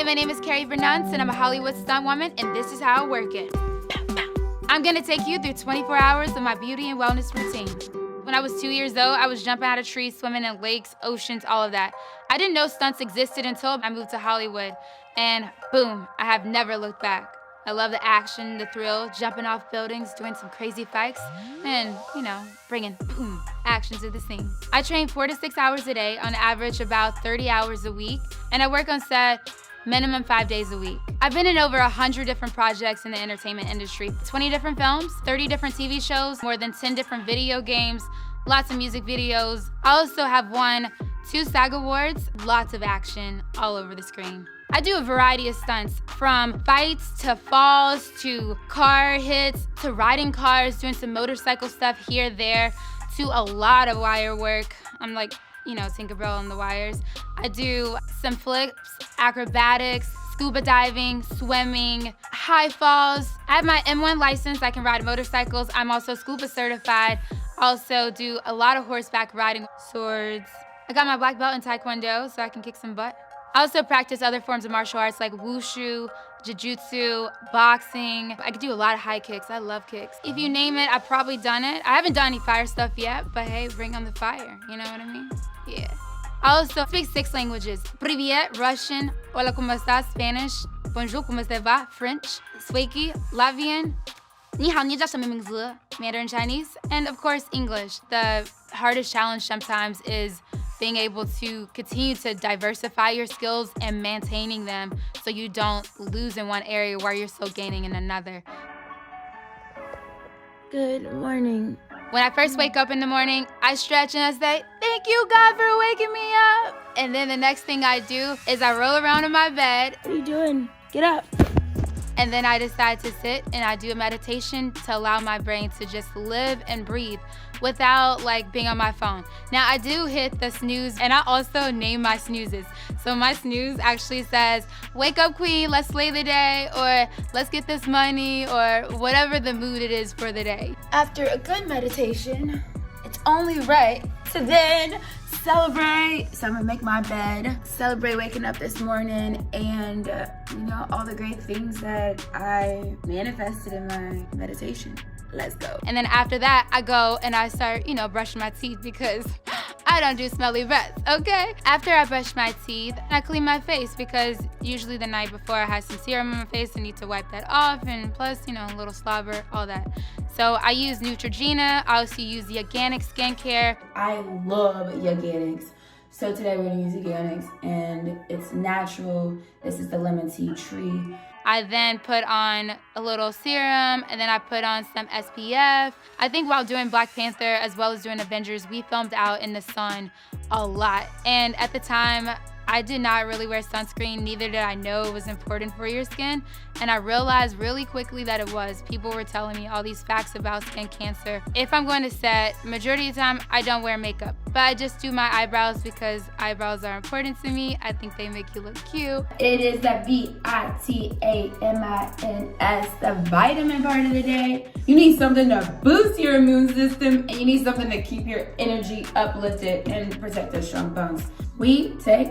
Hi, my name is凯莉伯南斯, and I'm a Hollywood Stuntwoman, and this is how I work it. I'm gonna take you through 24 hours of my beauty and wellness routine. When I was 2 years old, I was jumping out of trees, swimming in lakes, oceans, all of that. I didn't know stunts existed until I moved to Hollywood, and boom, I have never looked back. I love the action, the thrill, jumping off buildings, doing some crazy fights, and, bringing boom, action to the scene. I train 4 to 6 hours a day, on average about 30 hours a week, and I work on set minimum 5 days a week. I've been in over 100 different projects in the entertainment industry, 20 different films, 30 different TV shows, more than 10 different video games, lots of music videos. I also have won 2 SAG awards, lots of action all over the screen. I do a variety of stunts, from fights to falls to car hits to riding cars, doing some motorcycle stuff here, there, to a lot of wire work. I'm like, Tinkerbell on the wires. I do some flips, acrobatics, scuba diving, swimming, high falls. I have my M1 license. I can ride motorcycles. I'm also scuba certified. Also do a lot of horseback riding, swords. I got my black belt in Taekwondo, so I can kick some butt. I also practice other forms of martial arts like wushu, jiu-jitsu, boxing. I could do a lot of high kicks. I love kicks. If you name it, I've probably done it. I haven't done any fire stuff yet, but hey, bring on the fire. You know what I mean? Yeah. I also speak 6 languages. Привет, Russian. Hola, ¿cómo estás? Spanish. Bonjour, ¿cómo te va? French. Swaki, Latvian. 你好，你叫什么名字? Mandarin Chinese. And of course, English. The hardest challenge sometimes is being able to continue to diversify your skills and maintaining them so you don't lose in one area while you're still gaining in another. Good morning. When I first wake up in the morning, I stretch and I say, thank you, God, for waking me up. And then the next thing I do is I roll around in my bed. What are you doing? Get up. And then I decide to sit and I do a meditation to allow my brain to just live and breathe without being on my phone. Now I do hit the snooze, and I also name my snoozes. So my snooze actually says, wake up queen, let's slay the day, or let's get this money, or whatever the mood it is for the day. After a good meditation, it's only right to then celebrate. So I'm gonna make my bed, celebrate waking up this morning, and all the great things that I manifested in my meditation. Let's go. And then after that, I go and I start, brushing my teeth because I don't do smelly breath, okay? After I brush my teeth, I clean my face because usually the night before I had some serum on my face. I need to wipe that off, and plus, a little slobber, all that. So I use Neutrogena. I also use the organic skincare. I love Organics. So today we're gonna use Organics, and it's natural. This is the lemon tea tree. I then put on a little serum, and then I put on some SPF. I think while doing Black Panther as well as doing Avengers, we filmed out in the sun a lot. And at the time, I did not really wear sunscreen, neither did I know it was important for your skin. And I realized really quickly that it was. People were telling me all these facts about skin cancer. If I'm going to set, majority of the time, I don't wear makeup, but I just do my eyebrows because eyebrows are important to me. I think they make you look cute. It is the VITAMINS, the vitamin part of the day. You need something to boost your immune system, and you need something to keep your energy uplifted and protect those strong bones. We take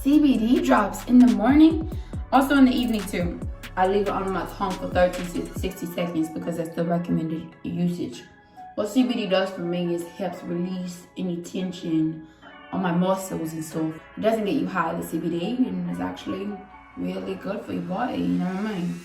CBD drops in the morning, also in the evening too. I leave it on my tongue for 30 to 60 seconds because that's the recommended usage. What CBD does for me is helps release any tension on my muscles and stuff. It doesn't get you high, the CBD, and it's actually really good for your body, you know what I mean?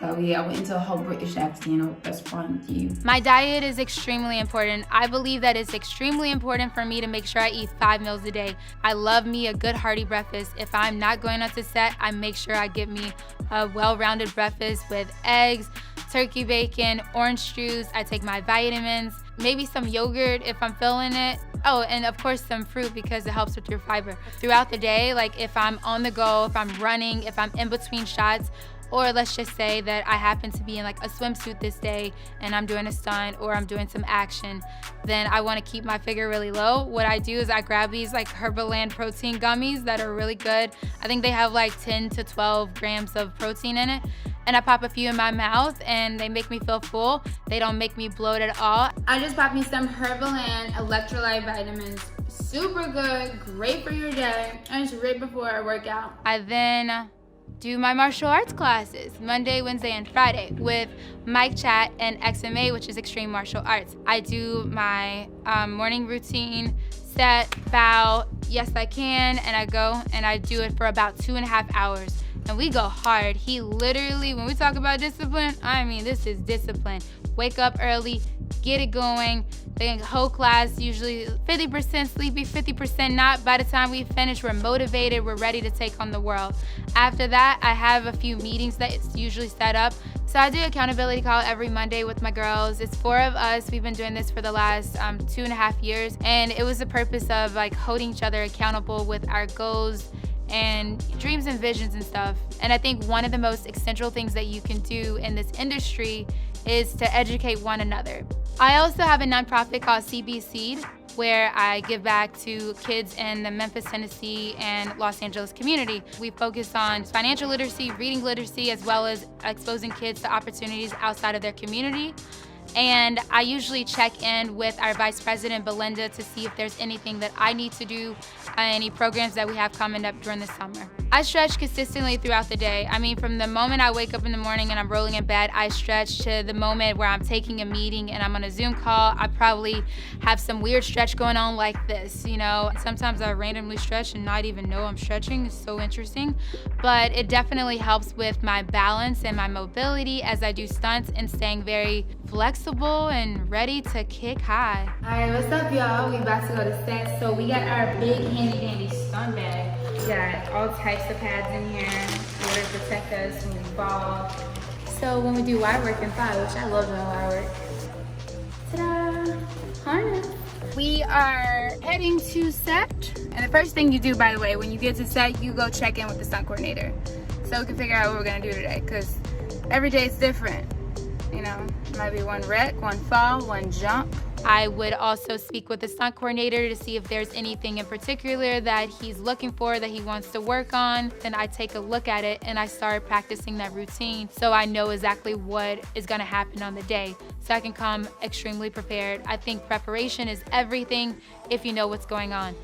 So yeah, I went into a whole British accent. I hope that's fine with you. My diet is extremely important. I believe that it's extremely important for me to make sure I eat 5 meals a day. I love me a good hearty breakfast. If I'm not going out to set, I make sure I get me a well-rounded breakfast with eggs, turkey bacon, orange juice. I take my vitamins, maybe some yogurt if I'm feeling it. Oh, and of course some fruit because it helps with your fiber. Throughout the day, if I'm on the go, if I'm running, if I'm in between shots, or let's just say that I happen to be in a swimsuit this day and I'm doing a stunt or I'm doing some action, then I want to keep my figure really low. What I do is I grab these Herbaland protein gummies that are really good. I think they have 10 to 12 grams of protein in it. And I pop a few in my mouth and they make me feel full. They don't make me bloat at all. I just popped me some Herbaland electrolyte vitamins. Super good, great for your day, and it's right before I work out. I then do my martial arts classes Monday, Wednesday, and Friday with Mike Chat and XMA, which is Extreme Martial Arts. I do my morning routine, set, bow, yes I can, and I go and I do it for about 2.5 hours. And we go hard. He literally, when we talk about discipline, I mean, this is discipline. Wake up early, get it going. The whole class, usually 50% sleepy, 50% not. By the time we finish, we're motivated, we're ready to take on the world. After that, I have a few meetings that it's usually set up. So I do accountability call every Monday with my girls. It's 4 of us. We've been doing this for the last 2.5 years. And it was the purpose of like holding each other accountable with our goals and dreams and visions and stuff. And I think one of the most essential things that you can do in this industry is to educate one another. I also have a nonprofit called CB Seed, where I give back to kids in the Memphis, Tennessee, and Los Angeles community. We focus on financial literacy, reading literacy, as well as exposing kids to opportunities outside of their community. And I usually check in with our Vice President, Belinda, to see if there's anything that I need to do, any programs that we have coming up during the summer. I stretch consistently throughout the day. I mean, from the moment I wake up in the morning and I'm rolling in bed, I stretch, to the moment where I'm taking a meeting and I'm on a Zoom call. I probably have some weird stretch going on like this, you know. Sometimes I randomly stretch and not even know I'm stretching. It's so interesting. But it definitely helps with my balance and my mobility as I do stunts and staying very flexible and ready to kick high. All right, what's up, y'all? We about to go to set. So we got our big handy dandy stunt bag. We got all types of pads in here in order to protect us when we fall. So when we do wire work and fly, which I love doing wire work. Ta-da! Harness. We are heading to set. And the first thing you do, by the way, when you get to set, you go check in with the stunt coordinator. So we can figure out what we're gonna do today, because every day is different. You know, might be one wreck, one fall, one jump. I would also speak with the stunt coordinator to see if there's anything in particular that he's looking for, that he wants to work on. Then I take a look at it and I start practicing that routine so I know exactly what is gonna happen on the day, so I can come extremely prepared. I think preparation is everything if you know what's going on.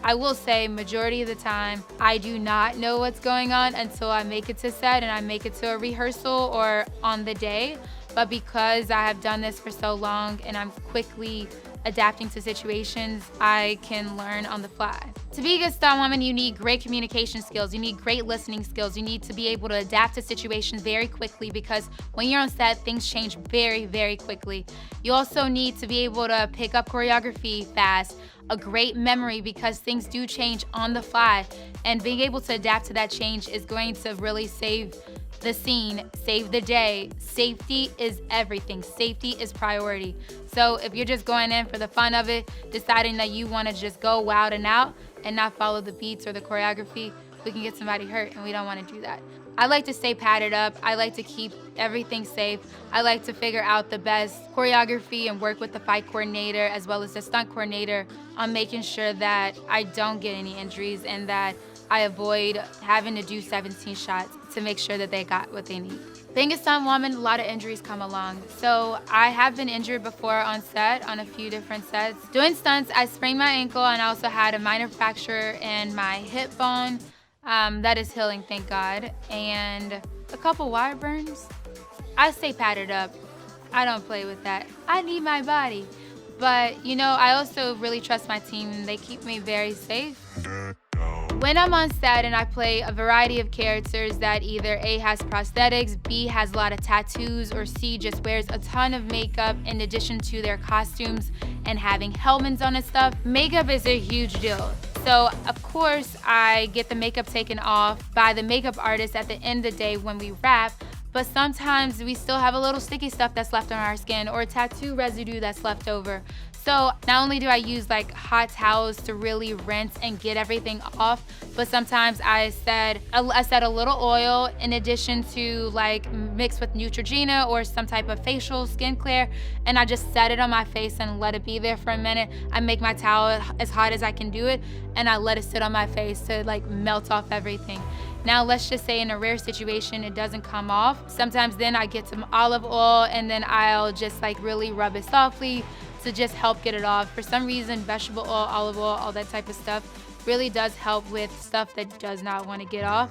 I will say majority of the time, I do not know what's going on until I make it to set and I make it to a rehearsal or on the day. But because I have done this for so long and I'm quickly adapting to situations, I can learn on the fly. To be a good stunt woman, you need great communication skills. You need great listening skills. You need to be able to adapt to situations very quickly, because when you're on set, things change very, very quickly. You also need to be able to pick up choreography fast, a great memory, because things do change on the fly. And being able to adapt to that change is going to really save the scene, save the day. Safety is everything. Safety is priority. So if you're just going in for the fun of it, deciding that you want to just go wild and out and not follow the beats or the choreography, we can get somebody hurt, and we don't want to do that. I like to stay padded up. I like to keep everything safe. I like to figure out the best choreography and work with the fight coordinator as well as the stunt coordinator on making sure that I don't get any injuries and that I avoid having to do 17 shots to make sure that they got what they need. Being a stunt woman, a lot of injuries come along. So I have been injured before on set, on a few different sets. Doing stunts, I sprained my ankle and I also had a minor fracture in my hip bone. That is healing, thank God. And a couple wire burns. I stay padded up. I don't play with that. I need my body. But, you know, I also really trust my team. They keep me very safe. When I'm on set and I play a variety of characters that either A, has prosthetics, B, has a lot of tattoos, or C, just wears a ton of makeup in addition to their costumes and having helmets on and stuff, makeup is a huge deal. So, of course, I get the makeup taken off by the makeup artist at the end of the day when we wrap, but sometimes we still have a little sticky stuff that's left on our skin or tattoo residue that's left over. So not only do I use like hot towels to really rinse and get everything off, but sometimes I set a little oil in addition to like mix with Neutrogena or some type of facial skincare, and I just set it on my face and let it be there for a minute. I make my towel as hot as I can do it, and I let it sit on my face to like melt off everything. Now, let's just say in a rare situation, it doesn't come off. Sometimes then I get some olive oil and then I'll just like really rub it softly to just help get it off. For some reason, vegetable oil, olive oil, all that type of stuff really does help with stuff that does not want to get off.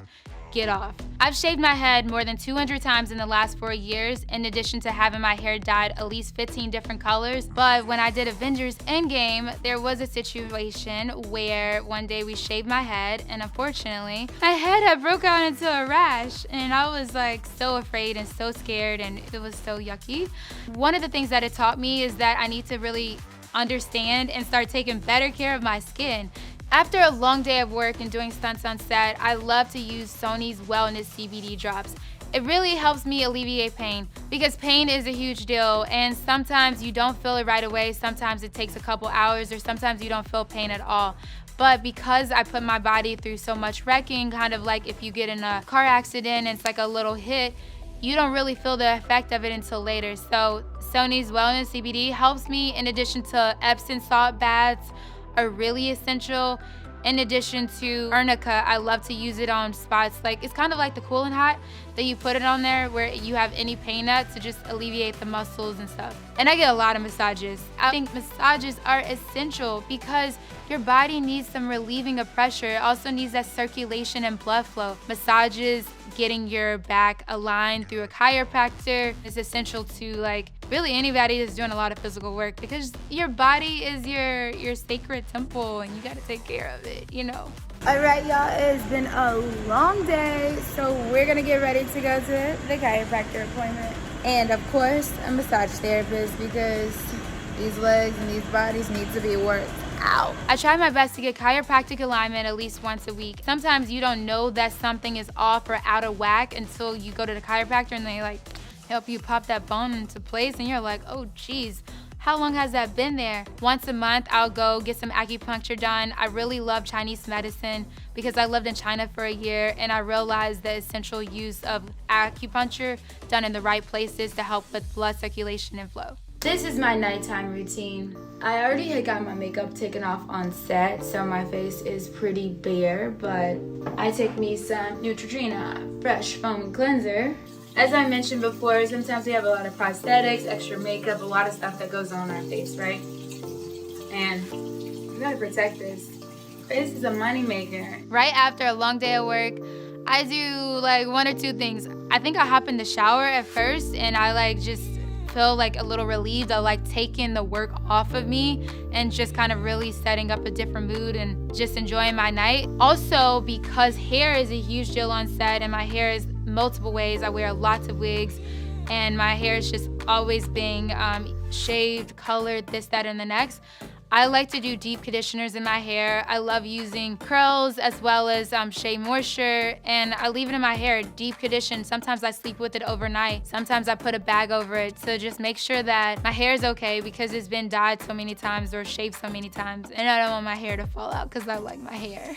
get off. I've shaved my head more than 200 times in the last 4 years, in addition to having my hair dyed at least 15 different colors. But when I did Avengers Endgame, there was a situation where one day we shaved my head, and unfortunately, my head had broke out into a rash, and I was like so afraid and so scared, and it was so yucky. One of the things that it taught me is that I need to really understand and start taking better care of my skin. After a long day of work and doing stunts on set, I love to use Sony's Wellness CBD drops. It really helps me alleviate pain because pain is a huge deal, and sometimes you don't feel it right away, sometimes it takes a couple hours, or sometimes you don't feel pain at all. But because I put my body through so much wrecking, kind of like if you get in a car accident and it's like a little hit, you don't really feel the effect of it until later. So Sony's Wellness CBD helps me, in addition to Epsom salt baths are really essential. In addition to arnica, I love to use it on spots. Like, it's kind of like the Cool and Hot that you put it on there where you have any pain at to just alleviate the muscles and stuff. And I get a lot of massages. I think massages are essential because your body needs some relieving of pressure. It also needs that circulation and blood flow. Massages, getting your back aligned through a chiropractor is essential to like really anybody that's doing a lot of physical work, because your body is your sacred temple and you got to take care of it, you know. All right, y'all, it's been a long day, so we're gonna get ready to go to the chiropractor appointment. And of course, a massage therapist, because these legs and these bodies need to be worked out. I try my best to get chiropractic alignment at least once a week. Sometimes you don't know that something is off or out of whack until you go to the chiropractor and they like help you pop that bone into place, and you're like, oh geez, how long has that been there? Once a month, I'll go get some acupuncture done. I really love Chinese medicine because I lived in China for a year, and I realized the essential use of acupuncture done in the right places to help with blood circulation and flow. This is my nighttime routine. I already had got my makeup taken off on set, so my face is pretty bare, but I take me some Neutrogena Fresh Foam Cleanser. As I mentioned before, sometimes we have a lot of prosthetics, extra makeup, a lot of stuff that goes on our face, right? And we gotta protect this. Face is a moneymaker. Right after a long day of work, I do like one or two things. I think I hop in the shower at first and I like just feel like a little relieved of like taking the work off of me and just kind of really setting up a different mood and just enjoying my night. Also, because hair is a huge deal on set and my hair is multiple ways. I wear lots of wigs and my hair is just always being shaved, colored, this, that, and the next. I like to do deep conditioners in my hair. I love using curls as well as shea moisture, and I leave it in my hair deep conditioned. Sometimes I sleep with it overnight. Sometimes I put a bag over it to just make sure that my hair is okay because it's been dyed so many times or shaved so many times, and I don't want my hair to fall out because I like my hair.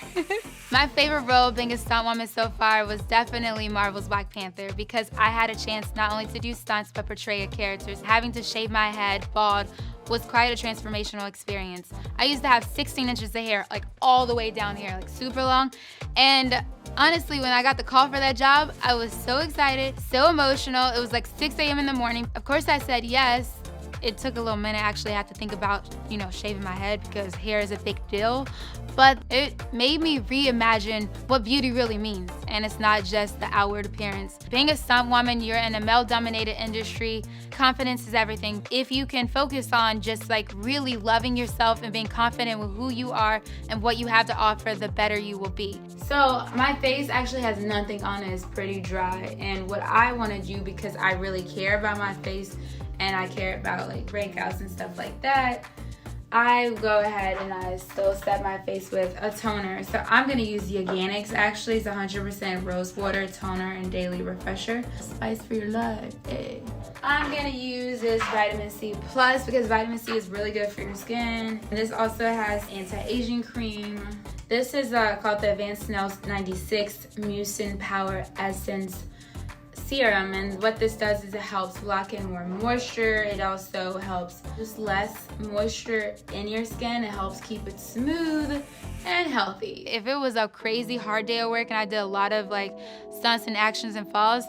My favorite role being a stunt woman so far was definitely Marvel's Black Panther, because I had a chance not only to do stunts but portray a character. Having to shave my head bald was quite a transformational experience. I used to have 16 inches of hair, like all the way down here, like super long. And honestly, when I got the call for that job, I was so excited, so emotional. It was like 6 a.m. in the morning. Of course I said yes. It took a little minute. Actually, I had to think about, shaving my head because hair is a big deal. But it made me reimagine what beauty really means. And it's not just the outward appearance. Being a stunt woman, you're in a male-dominated industry. Confidence is everything. If you can focus on just like really loving yourself and being confident with who you are and what you have to offer, the better you will be. So my face actually has nothing on it. It's pretty dry. And what I want to do, because I really care about my face and I care about like breakouts and stuff like that, I go ahead and I still set my face with a toner. So I'm going to use the Organics. Actually, it's 100% rose water toner and daily refresher. Spice for your life. Hey. I'm going to use this Vitamin C Plus because Vitamin C is really good for your skin. And this also has anti-aging cream. This is called the Advanced Nails 96 Mucin Power Essence Serum, and what this does is it helps lock in more moisture. It also helps just less moisture in your skin. It helps keep it smooth and healthy. If it was a crazy hard day of work and I did a lot of like stunts and actions and falls,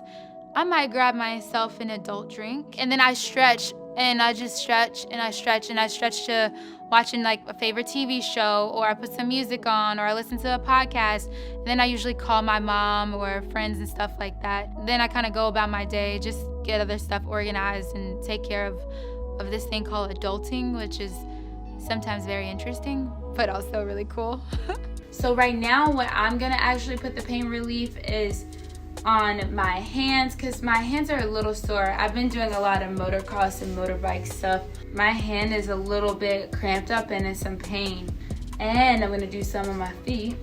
I might grab myself an adult drink and then I stretch and I just stretch and I stretch and I stretch to watching like a favorite TV show, or I put some music on, or I listen to a podcast. Then I usually call my mom or friends and stuff like that. Then I kind of go about my day, just get other stuff organized and take care of this thing called adulting, which is sometimes very interesting, but also really cool. So right now, what I'm gonna actually put the pain relief is on my hands, because my hands are a little sore. I've been doing a lot of motocross and motorbike stuff. My hand is a little bit cramped up and in some pain. And I'm gonna do some on my feet.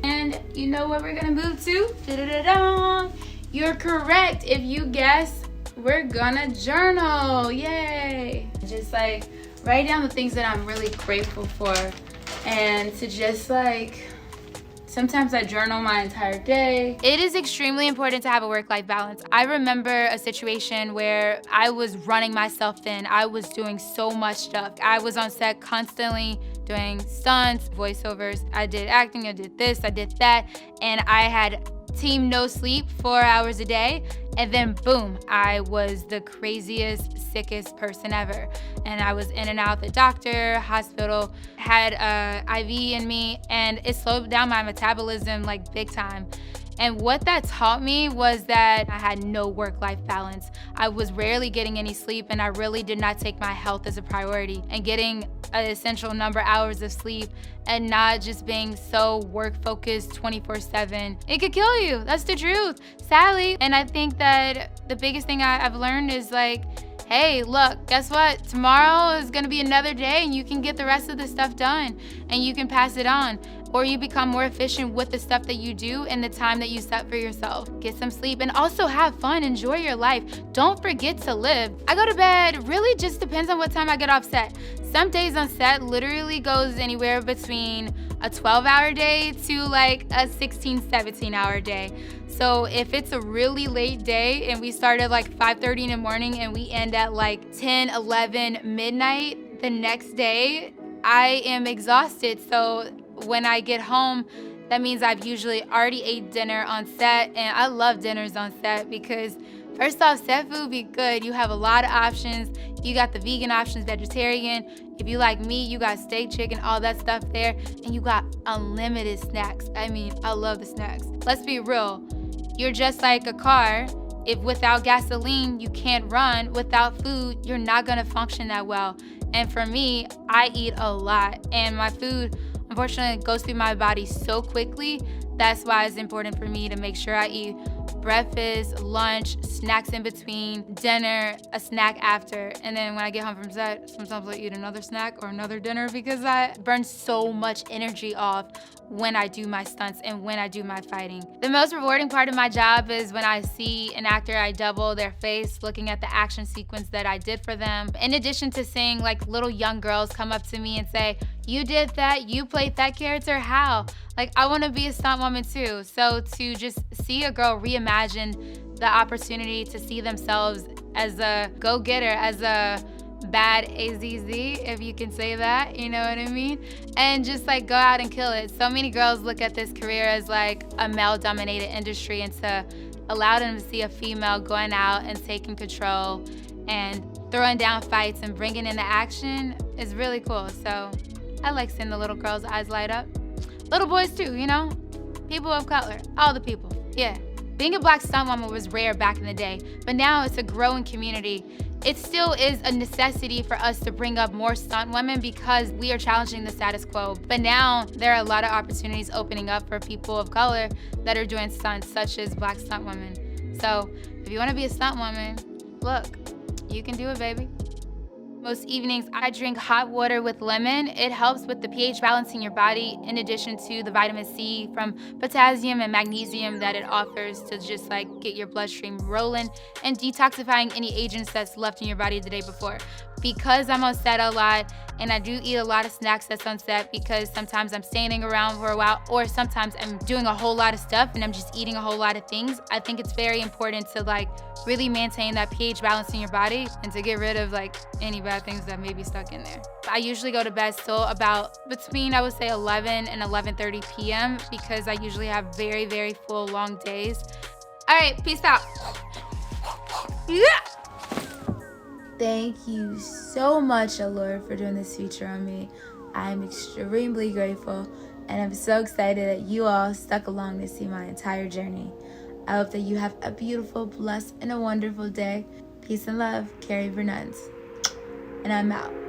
And you know what we're gonna move to? Da-da-da-da! You're correct. If you guess, we're gonna journal. Yay! Just like write down the things that I'm really grateful for, and to just like, sometimes I journal my entire day. It is extremely important to have a work-life balance. I remember a situation where I was running myself thin. I was doing so much stuff. I was on set constantly doing stunts, voiceovers. I did acting, I did this, I did that. And I had team no sleep, 4 hours a day. And then boom, I was the craziest, sickest person ever. And I was in and out the doctor, hospital, had a IV in me, and it slowed down my metabolism like big time. And what that taught me was that I had no work-life balance. I was rarely getting any sleep, and I really did not take my health as a priority. And getting an essential number of hours of sleep and not just being so work-focused 24/7, it could kill you. That's the truth, sadly. And I think that the biggest thing I've learned is like, hey, look, guess what? Tomorrow is gonna be another day, and you can get the rest of the stuff done and you can pass it on. Or you become more efficient with the stuff that you do and the time that you set for yourself. Get some sleep and also have fun, enjoy your life. Don't forget to live. I go to bed, really just depends on what time I get off set. Some days on set literally goes anywhere between a 12-hour day to like a 16, 17-hour day. So if it's a really late day and we start at like 5:30 in the morning and we end at like 10, 11, midnight, the next day, I am exhausted. So when I get home, that means I've usually already ate dinner on set, and I love dinners on set because first off, set food be good. You have a lot of options. You got the vegan options, vegetarian. If you like meat, you got steak, chicken, all that stuff there, and you got unlimited snacks. I mean, I love the snacks. Let's be real. You're just like a car. If without gasoline, you can't run, without food, you're not gonna function that well. And for me, I eat a lot, and my food, unfortunately, it goes through my body so quickly. That's why it's important for me to make sure I eat breakfast, lunch, snacks in between, dinner, a snack after. And then when I get home from set, sometimes I eat another snack or another dinner because I burn so much energy off when I do my stunts and when I do my fighting. The most rewarding part of my job is when I see an actor, I double their face looking at the action sequence that I did for them. In addition to seeing like little young girls come up to me and say, you did that, you played that character, how? Like, I wanna be a stunt woman too. So to just see a girl reimagine the opportunity to see themselves as a go-getter, as a bad AZZ, if you can say that, you know what I mean? And just like go out and kill it. So many girls look at this career as like a male-dominated industry, and to allow them to see a female going out and taking control and throwing down fights and bringing in the action is really cool. So I like seeing the little girls' eyes light up. Little boys too, you know? People of color, all the people, yeah. Being a Black stunt woman was rare back in the day, but now it's a growing community. It still is a necessity for us to bring up more stunt women because we are challenging the status quo. But now there are a lot of opportunities opening up for people of color that are doing stunts, such as Black stunt women. So if you wanna be a stunt woman, look, you can do it, baby. Most evenings, I drink hot water with lemon. It helps with the pH balance in your body, in addition to the vitamin C from potassium and magnesium that it offers to just like get your bloodstream rolling and detoxifying any agents that's left in your body the day before. Because I'm on set a lot and I do eat a lot of snacks that's on set, because sometimes I'm standing around for a while or sometimes I'm doing a whole lot of stuff and I'm just eating a whole lot of things. I think it's very important to like really maintain that pH balance in your body and to get rid of like any bad things that may be stuck in there. I usually go to bed still about between, I would say, 11 and 11:30 p.m. because I usually have very, very full long days. All right, peace out. Yeah. Thank you so much, Lord, for doing this feature on me. I'm extremely grateful, and I'm so excited that you all stuck along to see my entire journey. I hope that you have a beautiful, blessed, and a wonderful day. Peace and love, Carrie Bernunz. And I'm out.